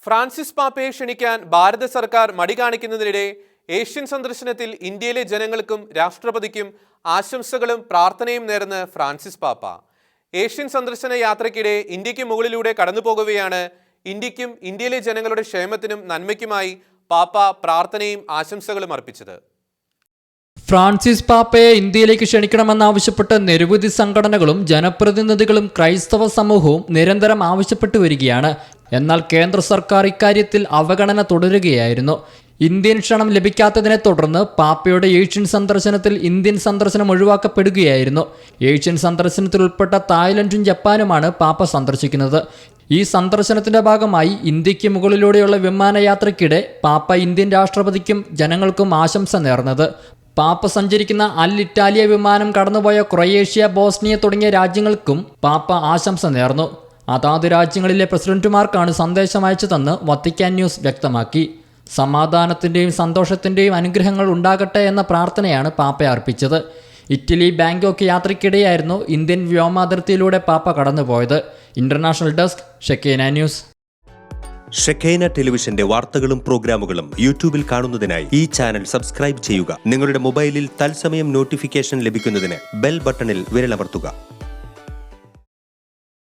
Francis പാപ്പയെ ക്ഷണിക്കാൻ ഭാരത സർക്കാർ മടി കാണിക്കുന്നതിനിടെ ഏഷ്യൻ സന്ദർശനത്തിൽ ഇന്ത്യയിലെ ജനങ്ങൾക്കും രാഷ്ട്രപതിക്കും ആശംസകളും പ്രാർത്ഥനയും നേർന്ന് ഫ്രാൻസിസ് പാപ്പ. ഏഷ്യൻ സന്ദർശന യാത്രയ്ക്കിടെ ഇന്ത്യക്ക് മുകളിലൂടെ കടന്നുപോകവെയാണ് ഇന്ത്യക്കും ഇന്ത്യയിലെ ജനങ്ങളുടെ ക്ഷേമത്തിനും നന്മയ്ക്കുമായി പാപ്പ പ്രാർത്ഥനയും ആശംസകളും അർപ്പിച്ചത്. ഫ്രാൻസിസ് പാപ്പയെ ഇന്ത്യയിലേക്ക് ക്ഷണിക്കണമെന്നാവശ്യപ്പെട്ട് നിരവധി സംഘടനകളും ജനപ്രതിനിധികളും ക്രൈസ്തവ സമൂഹവും നിരന്തരം ആവശ്യപ്പെട്ടു വരികയാണ്. എന്നാൽ കേന്ദ്ര സർക്കാർ ഇക്കാര്യത്തിൽ അവഗണന തുടരുകയായിരുന്നു. ഇന്ത്യൻ ക്ഷണം ലഭിക്കാത്തതിനെ തുടർന്ന് പാപ്പയുടെ ഏഷ്യൻ സന്ദർശനത്തിൽ ഇന്ത്യൻ സന്ദർശനം ഒഴിവാക്കപ്പെടുകയായിരുന്നു. ഏഷ്യൻ സന്ദർശനത്തിൽ ഉൾപ്പെട്ട തായ്ലൻഡും ജപ്പാനുമാണ് പാപ്പ സന്ദർശിക്കുന്നത്. ഈ സന്ദർശനത്തിന്റെ ഭാഗമായി ഇന്ത്യക്ക് മുകളിലൂടെയുള്ള വിമാനയാത്രയ്ക്കിടെ പാപ്പ ഇന്ത്യൻ രാഷ്ട്രപതിക്കും ജനങ്ങൾക്കും ആശംസ നേർന്നത്. പാപ്പ സഞ്ചരിക്കുന്ന അൽ ഇറ്റാലിയ വിമാനം കടന്നുപോയ ക്രൊയേഷ്യ, ബോസ്നിയ തുടങ്ങിയ രാജ്യങ്ങൾക്കും പാപ്പ ആശംസ നേർന്നു. അതാത് രാജ്യങ്ങളിലെ പ്രസിഡന്റുമാർക്കാണ് സന്ദേശം അയച്ചതെന്ന് വത്തിക്കാൻ ന്യൂസ് വ്യക്തമാക്കി. സമാധാനത്തിന്റെയും സന്തോഷത്തിന്റെയും അനുഗ്രഹങ്ങൾ ഉണ്ടാകട്ടെ എന്ന പ്രാർത്ഥനയാണ് പാപ്പ അർപ്പിച്ചത്. ഇറ്റലി ബാങ്കോക്ക് യാത്രയ്ക്കിടെയായിരുന്നു ഇന്ത്യൻ വ്യോമാതിർത്തിയിലൂടെ പാപ്പ കടന്നുപോയത്. International desk, Shekinah news. Shekinah ടെലിവിഷന്റെ വാർത്തകളും പ്രോഗ്രാമുകളും യൂട്യൂബിൽ കാണുന്നതിനായി ഈ ചാനൽ സബ്സ്ക്രൈബ് ചെയ്യുക. നിങ്ങളുടെ മൊബൈലിൽ തത്സമയം നോട്ടിഫിക്കേഷൻ ലഭിക്കുന്നതിന് ബെൽ ബട്ടണിൽ വിരലമർത്തുക.